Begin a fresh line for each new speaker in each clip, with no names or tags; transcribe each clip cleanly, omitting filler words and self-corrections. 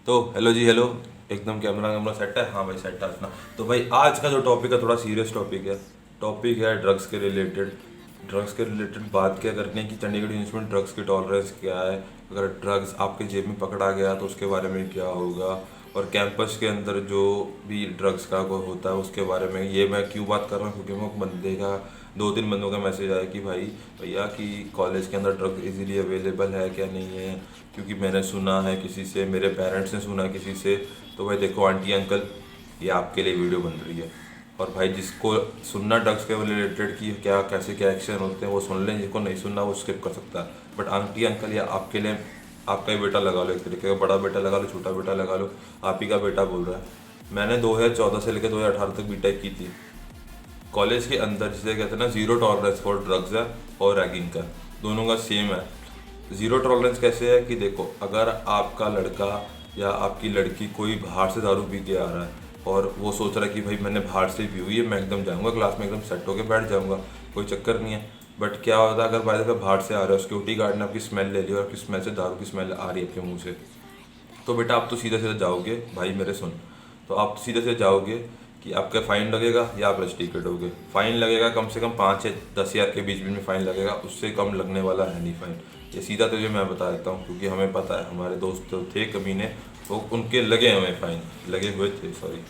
तो हेलो जी हेलो। एकदम camera camera set है। हाँ भाई सेट है अपना। तो भाई आज का जो टॉपिक है थोड़ा सीरियस टॉपिक है। टॉपिक है ड्रग्स के रिलेटेड। ड्रग्स के रिलेटेड बात क्या करनी है कि चंडीगढ़ यूनिवर्सिटी में ड्रग्स की टॉलरेंस क्या है। अगर ड्रग्स आपके जेब में पकड़ा गया तो उसके बारे में क्या होगा। और कैंपस के अंदर जो भी ड्रग्स का को होता है उसके बारे में ये मैं क्यों बात कर रहा हूँ क्योंकि मैं बंदे का दो तीन बंदों का मैसेज आया कि भाई भैया कि कॉलेज के अंदर ड्रग इजीली अवेलेबल है क्या नहीं है। क्योंकि मैंने सुना है किसी से, मेरे पेरेंट्स ने सुना किसी से। तो भाई देखो आंटी अंकल, ये आपके लिए वीडियो बन रही है। और भाई जिसको सुनना ड्रग्स के रिलेटेड कि क्या कैसे क्या एक्शन होते हैं वो सुन लें, जिसको नहीं सुनना वो स्किप कर सकता है। बट आंटी अंकल ये आपके लिए, आपका ही बेटा लगा लो, एक तरीके का बड़ा बेटा लगा लो, छोटा बेटा लगा लो, आप ही का बेटा बोल रहा है। मैंने 2014 से लेकर 2018 तक बीटेक की थी। कॉलेज के अंदर जिसे कहते हैं ना जीरो टॉलरेंस फॉर ड्रग्स है और रैगिंग का, दोनों का सेम है। जीरो टॉलरेंस कैसे है कि देखो अगर आपका लड़का या आपकी लड़की कोई बाहर से दारू पी के आ रहा है और वो सोच रहा है कि भाई मैंने बाहर से पी हुई है, मैं एकदम जाऊंगा क्लास में एकदम सेट होकर बैठ जाऊंगा, कोई चक्कर नहीं है। बट क्या होता है अगर बाय द वे बाहर से आ रहा है, सिक्योरिटी गार्ड ने आपकी स्मेल ले ली और आपकी स्मेल से दारू की स्मेल आ रही है आपके मुंह से, तो बेटा आप तो सीधा सीधा जाओगे, भाई मेरे सुन, तो आप सीधे से जाओगे कि आपका फ़ाइन लगेगा या आप रजिस्ट्री कटोगे। फ़ाइन लगेगा कम से कम 5 से 10 हज़ार के बीच बीच में फ़ाइन लगेगा, उससे कम लगने वाला है नहीं फ़ाइन। ये सीधा तुझे मैं बता देता हूँ क्योंकि हमें पता है, हमारे दोस्त तो थे कमीने, तो उनके लगे हमें फ़ाइन, लगे हुए थे सॉरी।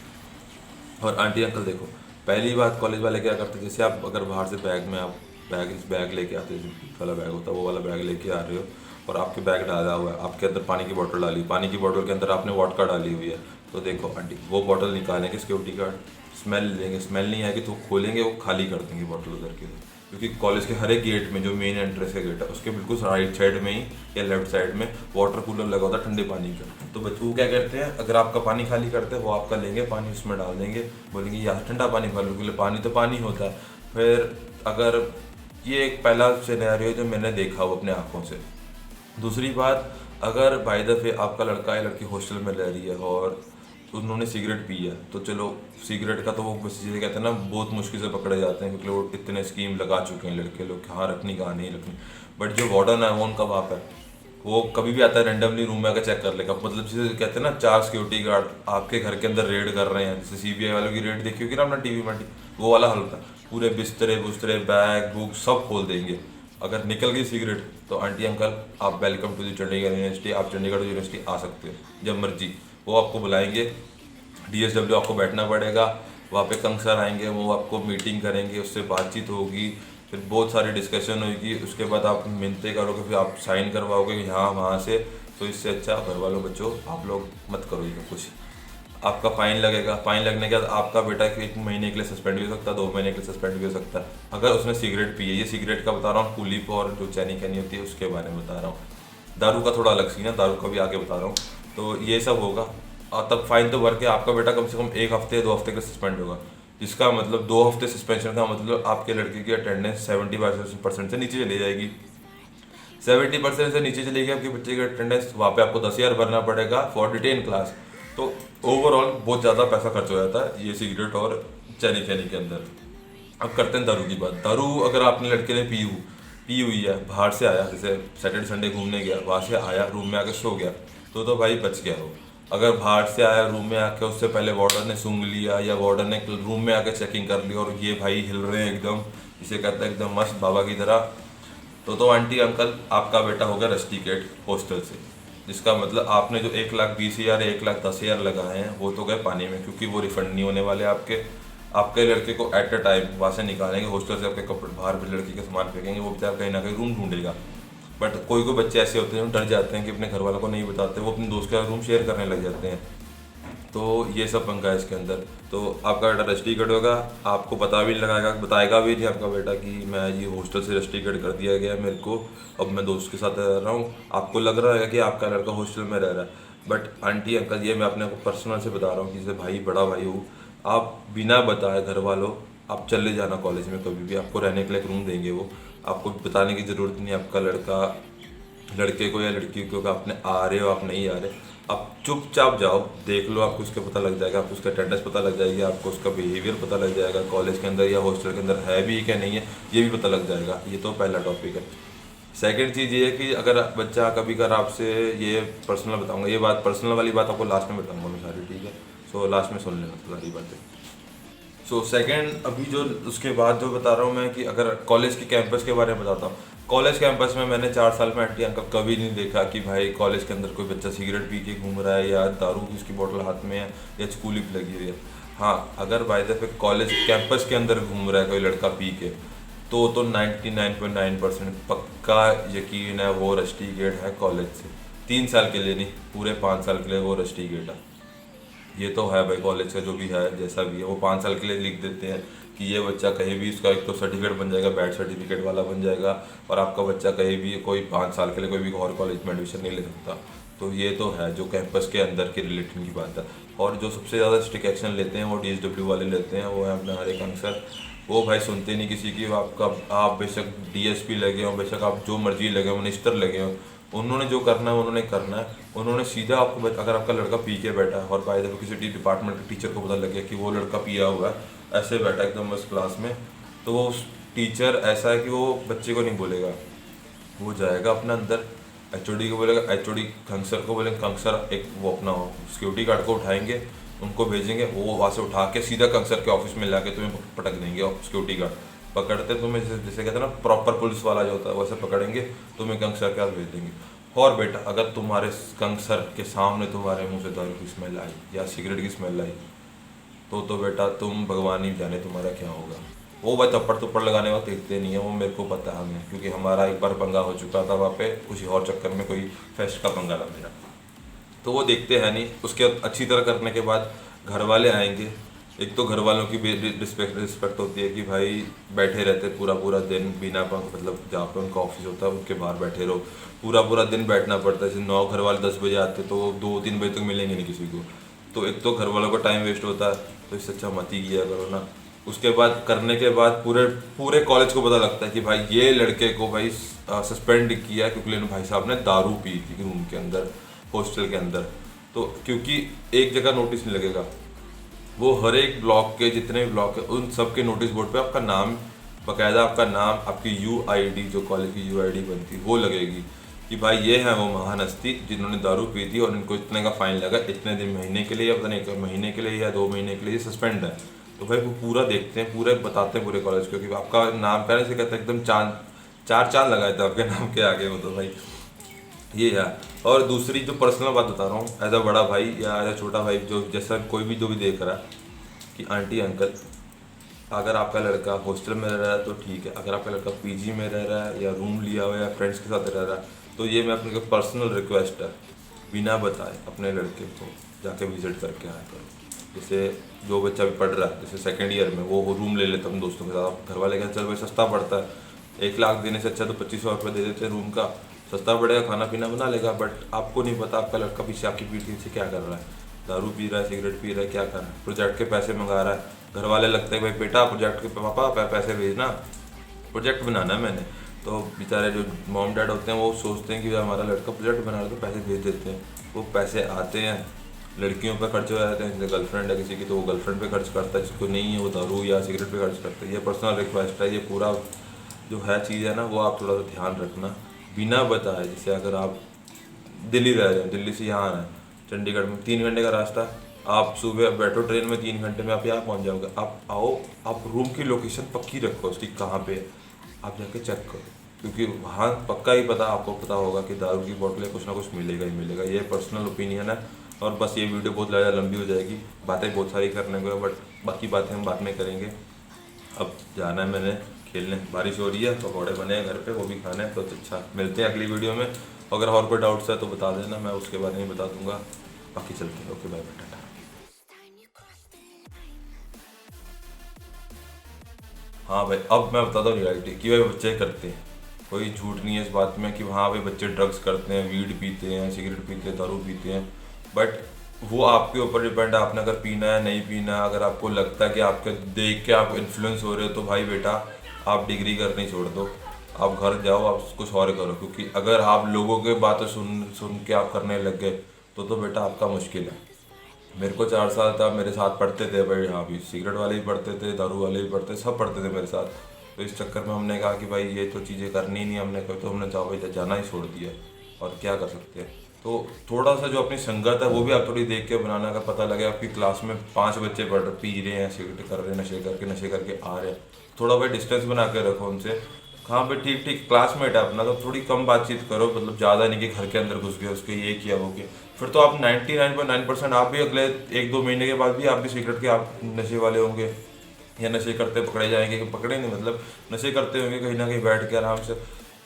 और आंटी अंकल देखो, पहली बात कॉलेज वाले क्या करते, जैसे आप अगर बाहर से बैग में आप बैग लेके आते हो, जो वाला बैग होता है वो वाला बैग लेके आ रहे हो और आपके बैग डाला हुआ है, आपके अंदर पानी की बोतल डाली, पानी की बोतल के अंदर आपने वोडका डाली हुई है। तो देखो आंटी, वो बोतल निकालेंगे सिक्योरिटी गार्ड, स्मेल लेंगे, स्मेल नहीं आएगी तो खोलेंगे, वो खाली कर देंगे बोतल उधर के उधर। क्योंकि कॉलेज के हर एक गेट में जो मेन एंट्रेंस का गेट है उसके बिल्कुल राइट साइड में ही या लेफ्ट साइड में वाटर कूलर लगा होता है ठंडे पानी का। तो बच्चों क्या करते हैं, अगर आपका पानी खाली करते हैं वो आपका लेंगे पानी, उसमें डाल देंगे, बोलेंगे यार ठंडा पानी भर लो, क्योंकि पानी तो पानी होता है। फिर अगर ये एक पहला सिनेरियो जो मैंने देखा वो अपने आंखों से। दूसरी बात, अगर बाय द वे आपका लड़का या लड़की हॉस्टल में रह रही है और उन्होंने सिगरेट पी है, तो चलो सिगरेट का तो वो बेसिकली कहते हैं ना बहुत मुश्किल से पकड़े जाते हैं क्योंकि वो इतने स्कीम लगा चुके हैं लड़के लोग, कहाँ रखनी कहाँ नहीं रखनी। बट जो वार्डन है वो उनका बाप है, वो कभी भी आता है रैंडमली रूम में आकर चेक कर लेगा। मतलब जिसे कहते हैं ना 4 सिक्योरिटी गार्ड आपके घर के अंदर रेड कर रहे हैं, जैसे सीबीआई वालों की रेड देखी होगी ना अपना टीवी में, वो वाला हाल होता है। पूरे बिस्तरे बुस्तरे बैग बुक सब खोल देंगे। अगर निकल गई सिगरेट तो आंटी अंकल आप welcome to the Chandigarh university, आप चंडीगढ़ यूनिवर्सिटी आ सकते हो जब मर्जी। वो आपको बुलाएंगे, डीएसडब्ल्यू आपको बैठना पड़ेगा, वहाँ पे कंग सर आएंगे, वो आपको मीटिंग करेंगे, उससे बातचीत होगी, फिर बहुत सारी डिस्कशन होगी, उसके बाद आप मिलते करोगे, फिर आप साइन करवाओगे यहाँ वहाँ से। तो इससे अच्छा घर वालों बच्चों आप लोग मत करो ये कुछ। आपका फाइन लगेगा, फाइन लगने के बाद आपका बेटा 1 महीने के लिए सस्पेंड भी हो सकता है, 2 महीने के लिए सस्पेंड भी हो सकता है अगर उसने सिगरेट पी है। ये सिगरेट का बता रहा हूँ, कुलीप और जो चैनी कैनी होती है उसके बारे में बता रहा हूँ। दारू का थोड़ा अलग सीन है, दारू का भी आगे बता रहा हूँ। तो ये सब होगा और तब फाइन तो भर के आपका बेटा कम से कम 1 हफ्ते 2 हफ्ते का सस्पेंड होगा। जिसका मतलब 2 हफ्ते सस्पेंशन का मतलब आपके लड़के की अटेंडेंस 70% से नीचे चली जाएगी। 70% से नीचे चली गई आपके बच्चे की अटेंडेंस, वहाँ पे आपको 10 हज़ार भरना पड़ेगा फॉर डिटेन क्लास। तो ओवरऑल बहुत ज़्यादा पैसा खर्च हो जाता है ये सिगरेट और चैनी फैनी के अंदर। अब करते हैं दारू की बात। दारू अगर आपने लड़के ने पी हुई है, बाहर से आया, जैसे सैटरडे संडे घूमने गया, वहाँ से आया रूम में आकर सो गया, तो भाई बच गया हो। अगर बाहर से आया रूम में आके उससे पहले वार्डन ने सूंघ लिया या वार्डन ने रूम में आके चेकिंग कर ली और ये भाई हिल रहे हैं एकदम, इसे कहते हैं एकदम मस्त बाबा की तरह, तो आंटी अंकल आपका बेटा होगा रस्टिकेट हॉस्टल से। जिसका मतलब आपने जो 1,20,000 1,10,000 लगाए हैं वो तो गए पानी में, क्योंकि वो रिफंड नहीं होने वाले आपके। आपके लड़के को एट अ टाइम वहाँ से निकालेंगे हॉस्टल से, आपके कपड़े बाहर भी लड़की के सामान फेंकेंगे, वो बेचारा कहीं ना कहीं रूम ढूंढेगा। बट कोई कोई बच्चे ऐसे होते हैं जो डर जाते हैं कि अपने घर वालों को नहीं बताते, वो अपने दोस्त के साथ रूम शेयर करने लग जाते हैं। तो ये सब पंगा है इसके अंदर। तो आपका बेटा रजिस्ट्री होगा, आपको पता भी नहीं लगाएगा, बताएगा भी नहीं आपका बेटा कि मैं ये हॉस्टल से रजिस्ट्री कर दिया गया है मेरे को, अब मैं दोस्त के साथ रह रहा हूँ। आपको लग रहा है कि आपका लड़का हॉस्टल में रह रहा है, बट आंटी अंकल ये मैं अपने को पर्सनल से बता रहा हूँ कि जैसे भाई बड़ा भाई हूँ, आप बिना बताए घर वालों आप चले जाना कॉलेज में, कभी भी आपको रहने के लिए एक रूम देंगे, वो आपको बताने की ज़रूरत नहीं आपका लड़का लड़के को या लड़की को कि आपने आ रहे हो आप नहीं आ रहे। आप चुपचाप जाओ, देख लो, आपको उसका पता लग जाएगा, आपको उसका अटेंडेंस पता लग जाएगी, आपको उसका बिहेवियर पता लग जाएगा, कॉलेज के अंदर या हॉस्टल के अंदर है भी क्या नहीं है ये भी पता लग जाएगा। ये तो पहला टॉपिक है। सेकंड चीज़ ये है कि अगर बच्चा कभी कर आपसे, ये पर्सनल बताऊंगा, ये बात पर्सनल वाली बात आपको लास्ट में बताऊंगा मैं सारी, ठीक है? सो लास्ट में सुन लेना तो सारी बातें। सो सेकंड अभी जो उसके बाद जो बता रहा हूँ मैं कि अगर कॉलेज के कैंपस के बारे में बताता हूँ। कॉलेज कैंपस में मैंने 4 साल में आंटी अंकल कभी नहीं देखा कि भाई कॉलेज के अंदर कोई बच्चा सिगरेट पी के घूम रहा है या दारू की उसकी बोतल हाथ में है या चकूली पे लगी हुई है। हाँ, अगर by the way college campus के अंदर घूम रहा है कोई लड़का पी के, तो 99.9% पक्का यकीन है वो रस्टिकेट है कॉलेज से। 3 साल के लिए नहीं, पूरे 5 साल के लिए वो रस्टिकेट है। ये तो है भाई, कॉलेज का जो भी है जैसा भी है वो 5 साल के लिए लिख देते हैं कि ये बच्चा कहीं भी, उसका एक तो सर्टिफिकेट बन जाएगा, बैड सर्टिफिकेट वाला बन जाएगा, और आपका बच्चा कहीं भी कोई 5 साल के लिए कोई भी और कॉलेज में एडमिशन नहीं ले सकता। तो ये तो है जो कैंपस के अंदर के रिलेटेड की बात है। और जो सबसे ज़्यादा स्ट्रिक्ट एक्शन लेते हैं वो DSW वाले लेते हैं, वो है अपना हर एक अंसर। वो भाई सुनते नहीं किसी की, आपका आप बेशक DSP लगे हो, बेशक आप जो मर्जी लगे हो, मिनिस्टर लगे हो, उन्होंने जो करना है उन्होंने करना है। उन्होंने सीधा आपको अगर आपका लड़का पी के बैठा है और बाय द वे किसी डिपार्टमेंट के टीचर को पता लग गया कि वो लड़का पिया हुआ है, ऐसे बैठा एकदम बस क्लास में, तो वो टीचर ऐसा है कि वो बच्चे को नहीं बोलेगा, वो जाएगा अपना अंदर HOD को बोलेगा, HOD खंगसर को बोलेंगे, खंगसर एक वो अपना सिक्योरिटी गार्ड को उठाएंगे, उनको भेजेंगे, वो वहाँ से उठा के सीधा खंगसर के ऑफिस में लाके तुम्हें पटक देंगे। और सिक्योरिटी गार्ड पकड़ते तुम्हें, जैसे जैसे कहते हैं ना प्रॉपर पुलिस वाला जो होता है वैसे पकड़ेंगे, तुम्हें खंगसर के पास भेज देंगे। और बेटा अगर तुम्हारे खंगसर के सामने तुम्हारे मुंह से दारू की स्मेल आई या सिगरेट की स्मेल आई, तो बेटा तुम भगवान ही जाने तुम्हारा क्या होगा। वो भाई थप्पड़ थप्पड़ लगाने वक्त देखते नहीं है, वो मेरे को पता है हमें, क्योंकि हमारा एक बार पंगा हो चुका था वहाँ पे, किसी और चक्कर में कोई फेस्ट का पंगा था मेरा, तो वो देखते हैं नहीं। उसके अच्छी तरह करने के बाद घर वाले आएंगे। एक तो घर वालों की भी रिस्पेक्ट होती है कि भाई बैठे रहते पूरा पूरा दिन बिना मतलब जहाँ पे उनका ऑफिस होता है उनके बाहर बैठे रहो, पूरा पूरा दिन बैठना पड़ता है। जैसे 9 घर वाले 10 बजे आते तो 2-3 बजे तक मिलेंगे नहीं किसी को, तो एक तो घर वालों का टाइम वेस्ट होता है, तो इससे अच्छा मत ही किया करो ना। उसके बाद करने के बाद पूरे पूरे कॉलेज को पता लगता है कि भाई ये लड़के को भाई सस्पेंड किया क्योंकि भाई साहब ने दारू पी थी रूम के अंदर, हॉस्टल के अंदर। तो क्योंकि एक जगह नोटिस नहीं लगेगा, वो हर एक ब्लॉक के जितने भी ब्लॉक है उन सब के नोटिस बोर्ड पे आपका नाम, बाकायदा आपका नाम, आपकी UID जो कॉलेज की UID बनती वो लगेगी कि भाई ये है वो महान हस्ती जिन्होंने दारू पी थी और इनको इतने का फाइन लगा, इतने दिन महीने के लिए या पता नहीं 1 महीने के लिए या 2 महीने के लिए सस्पेंड है। तो भाई वो पूरा देखते हैं, पूरे बताते हैं पूरे कॉलेज को कि आपका नाम कहने से कहते हैं एकदम चांद 4 चांद लगाए थे आपके नाम के आगे वो, तो भाई ये है। और दूसरी जो पर्सनल बात बता रहा हूँ, एज अ बड़ा भाई या एज अ छोटा भाई, जो जैसा कोई भी जो भी देख रहा है कि आंटी अंकल, अगर आपका लड़का हॉस्टल में रह रहा है तो ठीक है, अगर आपका लड़का PG में रह रहा है या रूम लिया हुआ है या फ्रेंड्स के साथ रह रहा है, तो ये मैं अपने पर्सनल रिक्वेस्ट है, बिना बताए अपने लड़के को जाके विजिट करके आया करो। जैसे जो बच्चा भी पढ़ रहा है, जैसे सेकेंड ईयर में वो रूम ले लेता हूँ दोस्तों के साथ, घर वाले कहते चल भाई सस्ता पड़ता है, 1 लाख देने से अच्छा तो 2500 रुपये दे देते हैं रूम का, सस्ता पड़ेगा, खाना पीना बना लेगा। बट आपको नहीं पता आपका लड़का पीछे आपकी पीठ के पीछे क्या कर रहा है, दारू पी रहा है, सिगरेट पी रहा है, क्या कर रहा है, प्रोजेक्ट के पैसे मंगा रहा है। घर वाले लगते हैं भाई बेटा प्रोजेक्ट के पापा पैसे भेजना, प्रोजेक्ट बनाना है मैंने। तो बेचारे जो मॉम डैड होते हैं वो सोचते हैं कि भाई हमारा लड़का प्रोजेक्ट बना रहा है तो पैसे भेज देते हैं। वो पैसे आते हैं लड़कियों पर खर्च हो जाते हैं, जैसे गर्लफ्रेंड है किसी की तो वो गर्लफ्रेंड पे खर्च करता है, जिसको नहीं है वो दारू या सिगरेट पे खर्च करता है। ये पर्सनल रिक्वेस्ट है, ये पूरा जो है चीज़ है ना वो आप थोड़ा सा ध्यान रखना बिना बताए। जैसे अगर आप दिल्ली रह रहे हैं, दिल्ली से यहाँ आना है, चंडीगढ़ में 3 घंटे का रास्ता है, आप सुबह बैठो ट्रेन में 3 घंटे में आप यहाँ पहुँच जाओगे। आप आओ, आप रूम की लोकेशन पक्की रखो उसकी कहाँ पे है, आप जाके चेक करो, क्योंकि वहाँ पक्का ही पता आपको पता होगा कि दारू की बोतलें कुछ ना कुछ मिलेगा ही मिलेगा। ये पर्सनल ओपिनियन है। और बस ये वीडियो बहुत ज़्यादा लंबी हो जाएगी, बातें बहुत सारी करने को है, बट बाकी बातें हम बाद में करेंगे। अब जाना है मैंने खेलने, बारिश हो रही है, पकौड़े बने हैं घर पे, वो भी खाने हैं। तो अच्छा, मिलते हैं अगली वीडियो में। अगर और कोई डाउट्स है तो बता देना, मैं उसके बारे में बता दूंगा। बाकी चलते हैं, ओके बाय बेटा। हाँ भाई, अब मैं बताता हूँ रियलिटी कि भाई बच्चे करते हैं, कोई झूठ नहीं है इस बात में कि हाँ भाई बच्चे ड्रग्स करते हैं, वीड पीते हैं, सिगरेट पीते हैं, दारू पीते हैं। बट वो आपके ऊपर डिपेंड है, आपने अगर पीना है नहीं पीना। अगर आपको लगता है कि आपके देख के आप इन्फ्लुएंस हो रहे हो तो भाई बेटा आप डिग्री करनी छोड़ दो, आप घर जाओ, आप कुछ और करो। क्योंकि अगर आप लोगों के बातें सुन सुन के आप करने लग गए तो बेटा आपका मुश्किल है। मेरे को 4 साल था, मेरे साथ पढ़ते थे भाई, हाँ भी सिगरेट वाले भी पढ़ते थे, दारू वाले भी पढ़ते, सब पढ़ते थे मेरे साथ। तो इस चक्कर में हमने कहा कि भाई ये तो चीज़ें करनी ही नहीं, हमने कहा तो हमने जाओ भाई जाना ही छोड़ दिया, और क्या कर सकते हैं। तो थोड़ा सा जो अपनी संगत है वो भी आप थोड़ी देख के बनाना। का पता लगे आपकी क्लास में 5 बच्चे पी रहे हैं, सिगरेट कर रहे हैं, नशे करके आ रहे हैं, थोड़ा भाई डिस्टेंस बना के रखो उनसे। हाँ भाई ठीक ठीक क्लासमेट है अपना, तो थोड़ी कम बातचीत करो, मतलब ज़्यादा नहीं कि घर के अंदर घुस गए उसके ये किया वो किया। फिर तो आप 99.9% आप भी अगले 1-2 महीने के बाद भी आप भी सिगरेट के आप नशे वाले होंगे, या नशे करते पकड़े जाएंगे, कि पकड़े नहीं मतलब नशे करते होंगे कहीं ना कहीं बैठ के आराम से।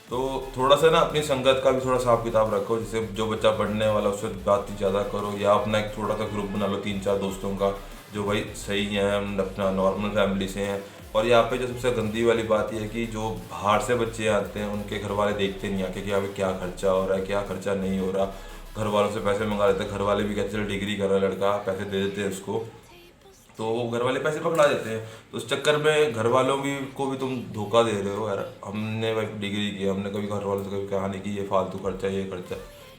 तो थोड़ा सा ना अपनी संगत का भी थोड़ा हिसाब किताब रखो, जैसे जो बच्चा पढ़ने वाला उससे बात ज़्यादा करो, या अपना एक थोड़ा सा ग्रुप बना लो 3-4 दोस्तों का जो भाई सही है, हम अपना नॉर्मल फैमिली से हैं। और यहाँ पे जो सबसे गंदी वाली बात यह है कि जो बाहर से बच्चे आते हैं उनके घर वाले देखते नहीं आके कि यहाँ पे क्या खर्चा हो रहा है, क्या खर्चा नहीं हो रहा। घर वालों से पैसे मंगा लेते हैं, घर वाले भी कहते चल डिग्री कर रहा है लड़का, पैसे दे देते हैं उसको, तो वो घर वाले पैसे पकड़ा देते हैं। तो उस चक्कर में घर वालों भी को भी तुम धोखा दे रहे हो यार। हमने भाई डिग्री की, हमने कभी घर वालों से कभी कहा नहीं कि ये फालतू खर्चा ये खर्चा,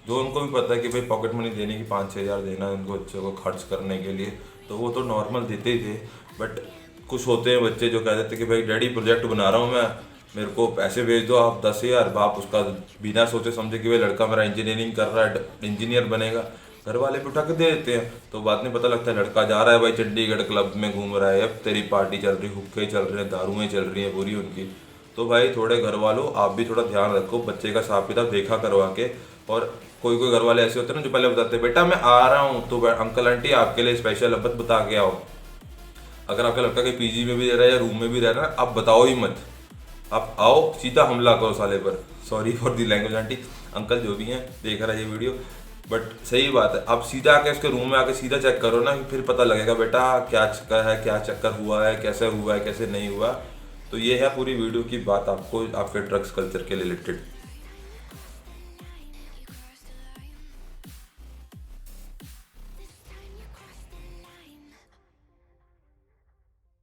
जो उनको भी पता है कि भाई पॉकेट मनी देने की 5-6 हज़ार देना है उनको बच्चों को खर्च करने के लिए, तो वो तो नॉर्मल देते ही थे। बट कुछ होते हैं बच्चे जो कह देते कि भाई डैडी प्रोजेक्ट बना रहा हूँ मैं, मेरे को पैसे भेज दो आप 10,000, बाप उसका बिना सोचे समझे कि भाई लड़का मेरा इंजीनियरिंग कर रहा है, इंजीनियर बनेगा, घर वाले भी उठा के दे देते हैं। तो बाद में पता लगता है लड़का जा रहा है भाई चंडीगढ़ क्लब में घूम रहा है, अब तेरी पार्टी चल रही, हुक्के चल रहे हैं, दारुएं चल रही हैं पूरी उनकी। तो भाई थोड़े घर वालों आप भी थोड़ा ध्यान रखो, बच्चे का हिसाब किताब देखा करवा के। और कोई कोई घर वाले ऐसे होते हैं ना जो पहले बताते हैं बेटा मैं आ रहा हूँ, तो अंकल आंटी आपके लिए स्पेशल अब बता के आओ। अगर आपका लड़का कहीं पीजी में भी रह रहा है या रूम में भी रह रहा है, आप बताओ ही मत, आप आओ सीधा हमला करो साले पर। Sorry for the language aunty uncle जो भी हैं देख रहा है ये वीडियो, बट सही बात है। आप सीधा आके उसके रूम में आके सीधा चेक करो ना, फिर पता लगेगा बेटा क्या चक्कर है, क्या चक्कर हुआ है, कैसे नहीं हुआ। तो ये है पूरी वीडियो की बात आपको आपके ड्रग्स कल्चर के रिलेटेड।